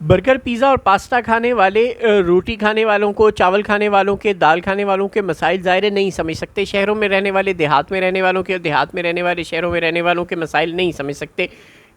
Burger, pizza और pasta खाने वाले, रोटी खाने वालों को, चावल खाने वालों के, दाल खाने वालों के मसाइल ज़ाहिर नहीं समझ सकते। शहरों में रहने वाले देहात में रहने वालों के, और देहात में रहने वाले शहरों में रहने वालों के मसाइल नहीं समझ सकते।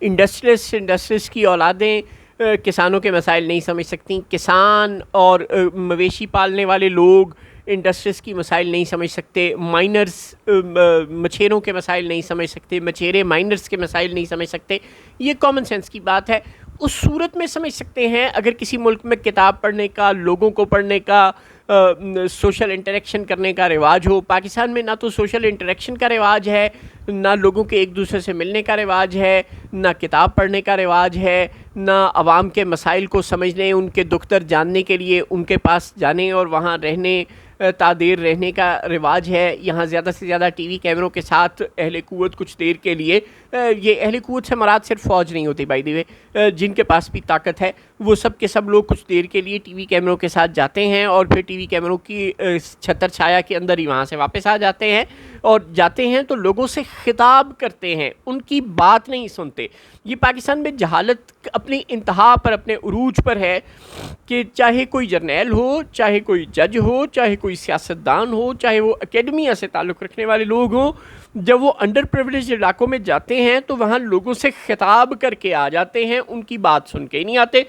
इंडस्ट्रियलिस्ट की औलादें किसानों के मसाइल नहीं समझ सकती। किसान और मवेशी पालने वाले लोग इंडस्ट्रीज की मसाइल नहीं समझ सकते। माइनर्स मछेरों के मसाइल नहीं समझ सकते। मछेरे माइनर्स के मसाइल नहीं समझ सकते। ये कॉमन सेंस की बात है। उस सूरत में समझ सकते हैं अगर किसी मुल्क में किताब पढ़ने का, लोगों को पढ़ने का, सोशल इंटरेक्शन करने का रिवाज हो। पाकिस्तान में ना तो सोशल इंटरेक्शन का रिवाज है, ना लोगों के एक दूसरे से मिलने का रिवाज है, ना किताब पढ़ने का रिवाज है, ना आवाम के मसाइल को समझने, उनके दुख दर्द जानने के लिए उनके पास जाने और वहाँ रहने, तादेर रहने का रिवाज है। यहाँ ज़्यादा से ज़्यादा टीवी कैमरों के साथ अहले कुव्वत कुछ देर के लिए, ये अहले कुव्वत से मुराद सिर्फ फ़ौज नहीं होती बाय द वे, जिनके पास भी ताकत है वो सब के सब लोग कुछ देर के लिए टीवी कैमरों के साथ जाते हैं और फिर टीवी कैमरों की छतर छाया के अंदर ही वहाँ से वापस आ जाते हैं। और जाते हैं तो लोगों से खिताब करते हैं, उनकी बात नहीं सुनते। ये पाकिस्तान में जहालत अपनी इंतहा पर, अपने उरूज पर है कि चाहे कोई जर्नैल हो, चाहे कोई जज हो, चाहे कोई सियासतदान हो, चाहे वो एकेडमिया से ताल्लुक़ रखने वाले लोग हों, जब वो अंडर प्रिविलेज इलाकों में जाते हैं तो वहाँ लोगों से खिताब करके आ जाते हैं, उनकी बात सुन के ही नहीं आते।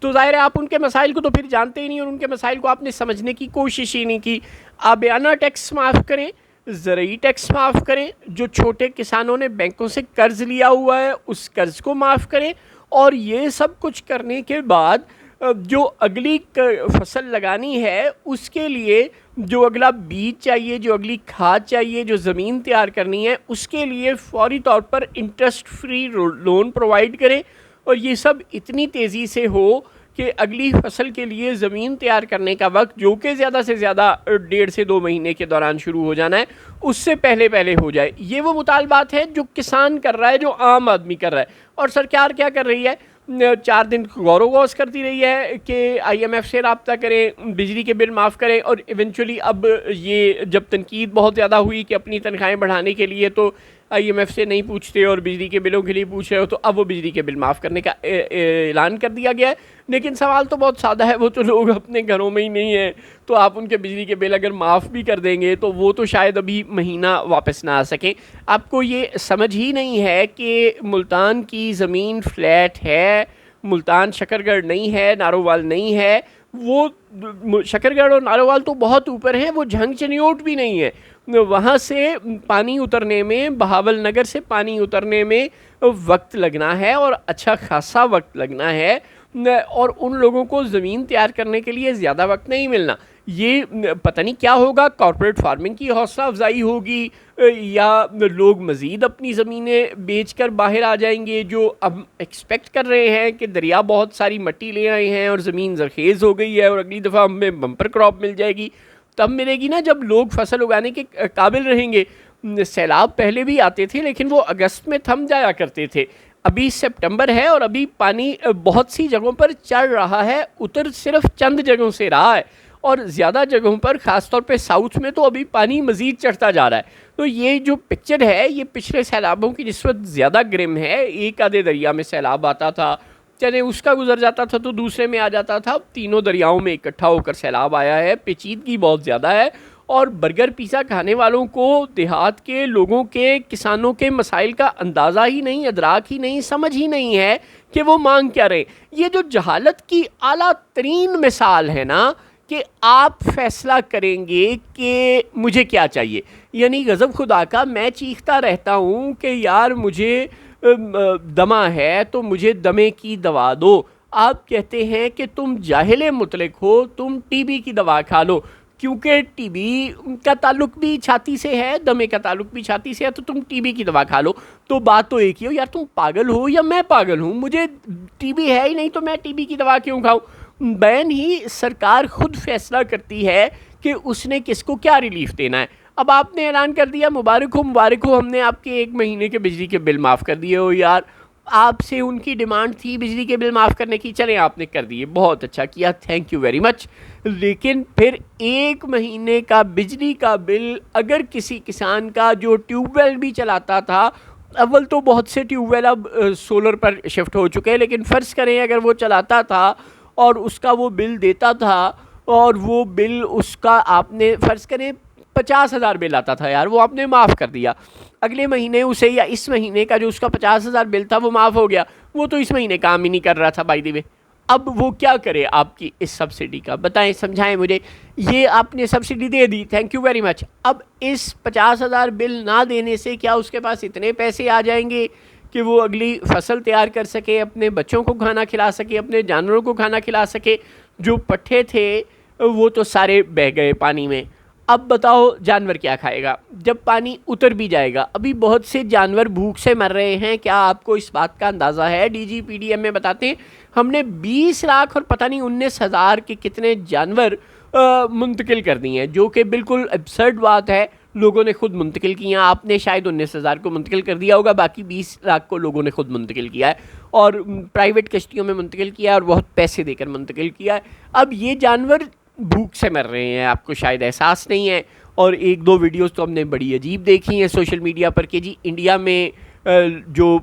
तो ज़ाहिर है आप उनके मसाइल को तो फिर जानते ही नहीं, और उनके मसाइल को आपने समझने की कोशिश ही नहीं की। आबियाना टैक्स माफ़ करें, ज़रूरी टैक्स माफ़ करें, जो छोटे किसानों ने बैंकों से कर्ज़ लिया हुआ है उस कर्ज़ को माफ़ करें, और ये सब कुछ करने के बाद जो अगली फसल लगानी है उसके लिए जो अगला बीज चाहिए, जो अगली खाद चाहिए, जो ज़मीन तैयार करनी है उसके लिए फ़ौरी तौर पर इंटरेस्ट फ्री लोन प्रोवाइड करें। और ये सब इतनी तेज़ी से हो कि अगली फसल के लिए ज़मीन तैयार करने का वक्त, जो कि ज़्यादा से ज़्यादा 1.5 से 2 महीने के दौरान शुरू हो जाना है, उससे पहले पहले हो जाए। ये वो मुतालबात है जो किसान कर रहा है, जो आम आदमी कर रहा है। और सरकार क्या कर रही है, 4 दिन गौरव गौस करती रही है कि IMF से रब्ता करें, बिजली के बिल माफ़ करें, और इवेंचुअली अब ये जब तनकीद बहुत ज़्यादा हुई कि अपनी तनख्वाहें बढ़ाने के लिए तो IMF से नहीं पूछते और बिजली के बिलों के लिए पूछ रहे हो, तो अब वो बिजली के बिल माफ़ करने का ऐलान कर दिया गया है। लेकिन सवाल तो बहुत सादा है, वो तो लोग अपने घरों में ही नहीं हैं, तो आप उनके बिजली के बिल अगर माफ़ भी कर देंगे तो वो तो शायद अभी महीना वापस ना आ सकें। आपको ये समझ ही नहीं है कि मुल्तान की ज़मीन फ्लैट है, मुल्तान शकरगढ़ नहीं है, नारोवाल नहीं है। वो शकरगढ़ और नारोवाल तो बहुत ऊपर हैं, वो झंग चनियोट भी नहीं है। वहाँ से पानी उतरने में, बहावल नगर से पानी उतरने में वक्त लगना है, और अच्छा खासा वक्त लगना है, और उन लोगों को ज़मीन तैयार करने के लिए ज़्यादा वक्त नहीं मिलना। ये पता नहीं क्या होगा, कॉर्पोरेट फार्मिंग की हौसला अफजाई होगी, या लोग मज़ीद अपनी ज़मीनें बेचकर बाहर आ जाएंगे, जो अब एक्सपेक्ट कर रहे हैं कि दरिया बहुत सारी मिट्टी ले आए हैं और ज़मीन ज़रखेज़ हो गई है और अगली दफ़ा हमें बम्पर क्रॉप मिल जाएगी। तब मिलेगी ना जब लोग फसल उगाने के काबिल रहेंगे। सैलाब पहले भी आते थे लेकिन वो अगस्त में थम जाया करते थे। अभी सितंबर है और अभी पानी बहुत सी जगहों पर चढ़ रहा है, उतर सिर्फ चंद जगहों से रहा है, और ज़्यादा जगहों पर ख़ासतौर पे साउथ में तो अभी पानी मज़ीद चढ़ता जा रहा है। तो ये जो पिक्चर है ये पिछले सैलाबों की निस्बत ज़्यादा ग्रिम है। एक आधे दरिया में सैलाब आता था, चले उसका गुजर जाता था तो दूसरे में आ जाता था, तीनों दरियाओं में इकट्ठा होकर सैलाब आया है। पेचीदगी बहुत ज़्यादा है, और बर्गर पिज़्ज़ा खाने वालों को, देहात के लोगों के, किसानों के मसाइल का अंदाज़ा ही नहीं, अदराक ही नहीं, समझ ही नहीं है कि वो मांग क्या रहे। ये जो जहालत की आला तरीन मिसाल है ना, कि आप फैसला करेंगे कि मुझे क्या चाहिए, यानी गज़ब खुदा का मैं चीखता रहता हूँ कि यार मुझे दमा है तो मुझे दमे की दवा दो। आप कहते हैं कि तुम जाहिल मुतलक हो, तुम टीबी की दवा खा लो, क्योंकि टीबी का ताल्लुक भी छाती से है, दमे का ताल्लुक भी छाती से है, तो तुम टीबी की दवा खा लो। तो बात तो एक ही हो, यार तुम पागल हो या मैं पागल हूँ, मुझे टीबी है ही नहीं तो मैं टीबी की दवा क्यों खाऊँ। बैन ही सरकार खुद फैसला करती है कि उसने किसको क्या रिलीफ देना है। अब आपने ऐलान कर दिया, मुबारक हो मुबारक हो, हमने आपके 1 महीने के बिजली के बिल माफ़ कर दिए हो। यार आपसे उनकी डिमांड थी बिजली के बिल माफ़ करने की, चलें आपने कर दिए, बहुत अच्छा किया, थैंक यू वेरी मच। लेकिन फिर 1 महीने का बिजली का बिल अगर किसी किसान का जो ट्यूबवेल भी चलाता था अव्वल तो बहुत से ट्यूबवेल अब सोलर पर शिफ्ट हो चुके हैं, लेकिन फ़र्ज़ करें अगर वो चलाता था और उसका वो बिल देता था, और वो बिल उसका आपने फ़र्ज़ करें 50,000 बिल आता था यार, वो आपने माफ़ कर दिया, अगले महीने उसे या इस महीने का जो उसका 50,000 बिल था वो माफ़ हो गया, वो तो इस महीने काम ही नहीं कर रहा था बाय द वे। अब वो क्या करे आपकी इस सब्सिडी का, बताएं, समझाएं मुझे। ये आपने subsidy they the, thank you very much. अब इस 50,000 बिल ना देने से क्या उसके पास इतने पैसे आ जाएंगे कि वो अगली फसल तैयार कर सके, अपने बच्चों को खाना खिला सके, अपने जानवरों को खाना खिला सके? जो पट्टे थे वो तो सारे बह गए पानी में। अब बताओ जानवर क्या खाएगा जब पानी उतर भी जाएगा? अभी बहुत से जानवर भूख से मर रहे हैं, क्या आपको इस बात का अंदाज़ा है? डीजीपीडीएम में बताते हैं हमने 20 लाख और पता नहीं 19,000 के कितने जानवर मुंतकिल कर दिए हैं, जो कि बिल्कुल एब्सर्ड बात है। लोगों ने खुद मुंतकिल किया, आपने शायद 19,000 को मुंतकिल कर दिया होगा, बाकी 20 लाख को लोगों ने खुद मुंतकिल किया है और प्राइवेट कश्तियों में मुंतकिल किया है और बहुत पैसे देकर मुंतकिल किया है। अब ये जानवर भूख से मर रहे हैं, आपको शायद एहसास नहीं है। और एक दो वीडियोस तो हमने बड़ी अजीब देखी हैं सोशल मीडिया पर कि जी इंडिया में जो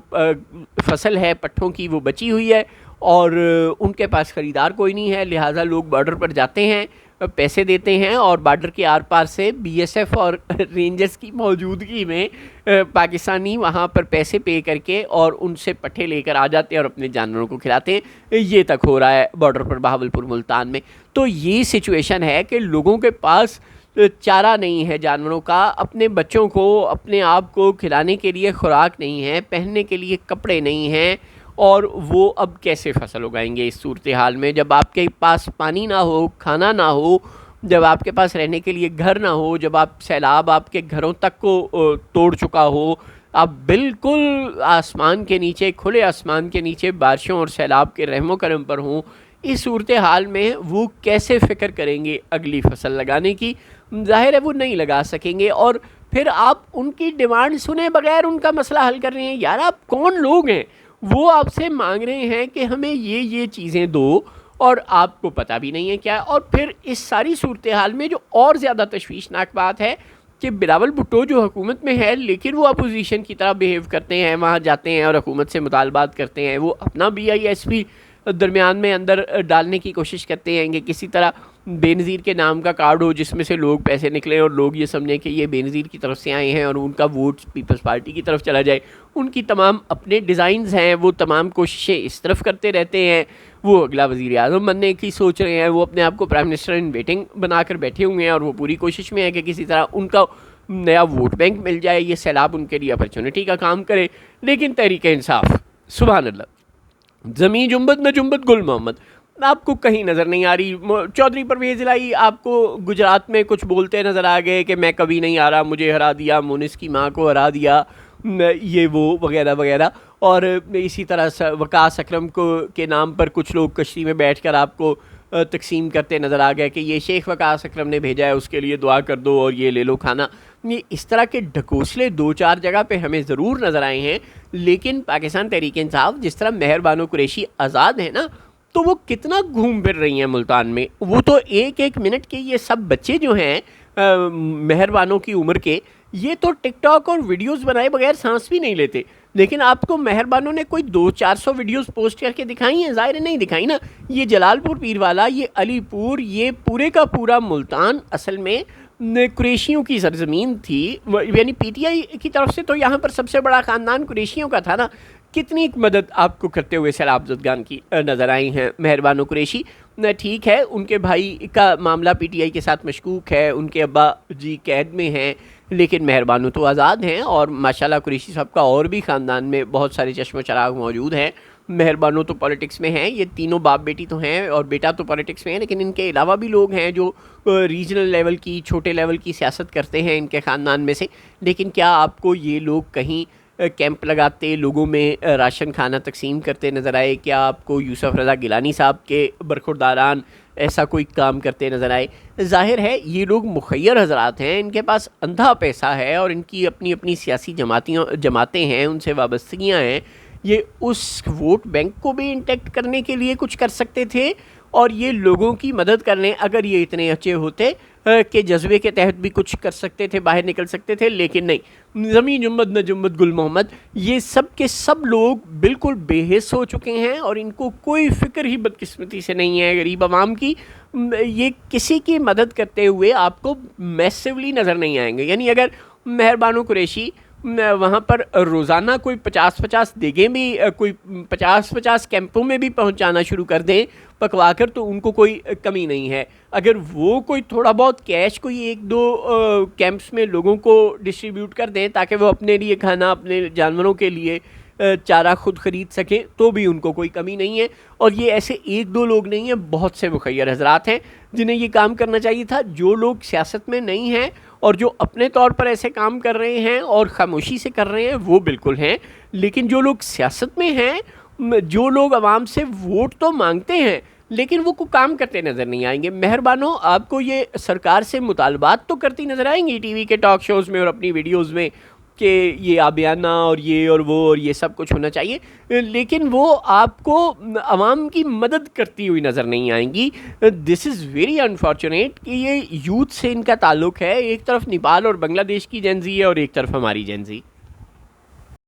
फसल है पट्ठों की वो बची हुई है और उनके पास ख़रीदार कोई नहीं है, लिहाजा लोग बॉर्डर पर जाते हैं, पैसे देते हैं और बॉर्डर के आर पार से बीएसएफ और रेंजर्स की मौजूदगी में पाकिस्तानी वहाँ पर पैसे पे करके और उनसे पट्ठे लेकर आ जाते हैं और अपने जानवरों को खिलाते हैं। ये तक हो रहा है बॉर्डर पर बहावलपुर मुल्तान में। तो ये सिचुएशन है कि लोगों के पास चारा नहीं है जानवरों का, अपने बच्चों को अपने आप को खिलाने के लिए खुराक नहीं है, पहनने के लिए कपड़े नहीं हैं, और वो अब कैसे फसल उगाएंगे इस सूरत हाल में जब आपके पास पानी ना हो, खाना ना हो, जब आपके पास रहने के लिए घर ना हो, जब आप सैलाब आपके घरों तक को तोड़ चुका हो, आप बिल्कुल आसमान के नीचे, खुले आसमान के नीचे बारिशों और सैलाब के रहमो करम पर हों। इस सूरत हाल में वो कैसे फ़िक्र करेंगे अगली फसल लगाने की? ज़ाहिर है वो नहीं लगा सकेंगे। और फिर आप उनकी डिमांड सुने बगैर उनका मसला हल कर रहे हैं। यार आप कौन लोग हैं? वो आपसे मांग रहे हैं कि हमें ये चीज़ें दो और आपको पता भी नहीं है क्या। और फिर इस सारी सूरत हाल में जो और ज़्यादा तशवीशनाक बात है कि बिलावल भुट्टो जो हुकूमत में है लेकिन वो अपोजिशन की तरह बिहेव करते हैं, वहाँ जाते हैं और हुकूमत से मुतालबात करते हैं, वो अपना BISP दरमियान में अंदर डालने की कोशिश करते हैं कि किसी तरह बेनज़ीर के नाम का कार्ड हो जिसमें से लोग पैसे निकलें और लोग ये समझें कि ये बेनज़ीर की तरफ से आए हैं और उनका वोट पीपल्स पार्टी की तरफ चला जाए। उनकी तमाम अपने डिज़ाइंस हैं, वो तमाम कोशिशें इस तरफ करते रहते हैं। वो अगला वज़ीर आज़म बनने की सोच रहे हैं, वो अपने आप को प्राइम मिनिस्टर इन वेटिंग बनाकर बैठे हुए हैं और वो पूरी कोशिश में है कि किसी तरह उनका नया वोट बैंक मिल जाए, ये सैलाब उनके लिए अपॉर्चुनिटी का काम करे। लेकिन तहरीक इंसाफ, सुभान अल्लाह, ज़मी जुम्बद न जुम्बद गुल मोहम्मद, आपको कहीं नज़र नहीं आ रही। चौधरी परवेज़ इलाही आपको गुजरात में कुछ बोलते नज़र आ गए कि मैं कभी नहीं आ रहा, मुझे हरा दिया, मुनिस की माँ को हरा दिया, ये वो वगैरह वगैरह। और इसी तरह वकास अकरम को के नाम पर कुछ लोग कश्ती में बैठकर आपको तकसीम करते नज़र आ गए कि ये शेख वकास अकरम ने भेजा है, उसके लिए दुआ कर दो और ये ले लो खाना। ये इस तरह के ढकोसले 2-4 जगह पे हमें ज़रूर नज़र आए हैं। लेकिन पाकिस्तान तहरीक इंसाफ जिस तरह मेहर बानो कुरैशी आज़ाद है ना, तो वो कितना घूम फिर रही हैं मुल्तान में। वो तो एक एक मिनट के ये सब बच्चे जो हैं मेहर बानो की उम्र के, ये तो टिकटॉक और वीडियोस बनाए बगैर सांस भी नहीं लेते। लेकिन आपको मेहर बानो ने कोई 200-400 वीडियोस पोस्ट करके दिखाई हैं? ज़ाहिर नहीं दिखाई ना। ये जलालपुर पीरवाला, ये अलीपुर, ये पूरे का पूरा मुल्तान असल में कुरैशियों की सरजमीन थी, यानी PTI की तरफ से तो यहाँ पर सबसे बड़ा ख़ानदान कुरैशियों का था ना। कितनी मदद आपको करते हुए सैलाब ज़दगान की नज़र आई हैं मेहर बानो कुरैशी। ठीक है, उनके भाई का मामला PTI के साथ मशकूक है, उनके अब्बा जी कैद में हैं, लेकिन मेहर बानो तो आज़ाद हैं। और माशाल्लाह कुरैशी साहब का और भी ख़ानदान में बहुत सारे चश्म चराग मौजूद हैं। मेहर बानो तो पॉलिटिक्स में हैं, ये तीनों बाप बेटी तो हैं और बेटा तो पॉलिटिक्स में है, लेकिन इनके अलावा भी लोग हैं जो रीजनल लेवल की, छोटे लेवल की सियासत करते हैं इनके ख़ानदान में से। लेकिन क्या आपको ये लोग कहीं कैंप लगाते, लोगों में राशन खाना तकसीम करते नज़र आए? क्या आपको यूसुफ रज़ा गिलानी साहब के बरखुरदारान ऐसा कोई काम करते नज़र आए? ज़ाहिर है ये लोग मुखय्यर हजरात हैं, इनके पास अंधा पैसा है और इनकी अपनी अपनी सियासी जमातें हैं, उनसे वाबस्तगियाँ हैं। ये उस वोट बैंक को भी इंटैक्ट करने के लिए कुछ कर सकते थे और ये लोगों की मदद करने, अगर ये इतने अच्छे होते के जज्बे के तहत भी कुछ कर सकते थे, बाहर निकल सकते थे, लेकिन नहीं। ज़मीन जुम्मद न जुम्मद गुल मोहम्मद, ये सब के सब लोग बिल्कुल बेहिस हो चुके हैं और इनको कोई फ़िक्र ही बदकिस्मती से नहीं है गरीब आवाम की। ये किसी की मदद करते हुए आपको मैसिवली नज़र नहीं आएंगे। यानी अगर मेहरबानो कुरैशी वहाँ पर रोज़ाना कोई 50-50 देगें भी कोई 50-50 कैंपों में भी पहुँचाना शुरू कर दें पकवा कर, तो उनको कोई कमी नहीं है। अगर वो कोई थोड़ा बहुत कैश कोई 1-2 कैंप्स में लोगों को डिस्ट्रीब्यूट कर दें ताकि वो अपने लिए खाना, अपने जानवरों के लिए चारा खुद ख़रीद सकें, तो भी उनको कोई कमी नहीं है। और ये ऐसे 1-2 लोग नहीं हैं, बहुत से मुखय्यर हजरात हैं जिन्हें ये काम करना चाहिए था। जो लोग सियासत में नहीं हैं और जो अपने तौर पर ऐसे काम कर रहे हैं और ख़ामोशी से कर रहे हैं, वो बिल्कुल हैं। लेकिन जो लोग सियासत में हैं, जो लोग आवाम से वोट तो मांगते हैं लेकिन वो को काम करते नज़र नहीं आएंगे। मेहरबानो, आपको ये सरकार से मुतालबात तो करती नज़र आएंगी टीवी के टॉक शोज़ में और अपनी वीडियोज़ में कि ये आबियाना और ये और वो और ये सब कुछ होना चाहिए, लेकिन वो आपको आवाम की मदद करती हुई नज़र नहीं आएंगी। दिस इज़ वेरी अनफॉर्चुनेट कि ये यूथ से इनका ताल्लुक़ है। एक तरफ नेपाल और बांग्लादेश की जेन ज़ी है और एक तरफ हमारी जेन ज़ी।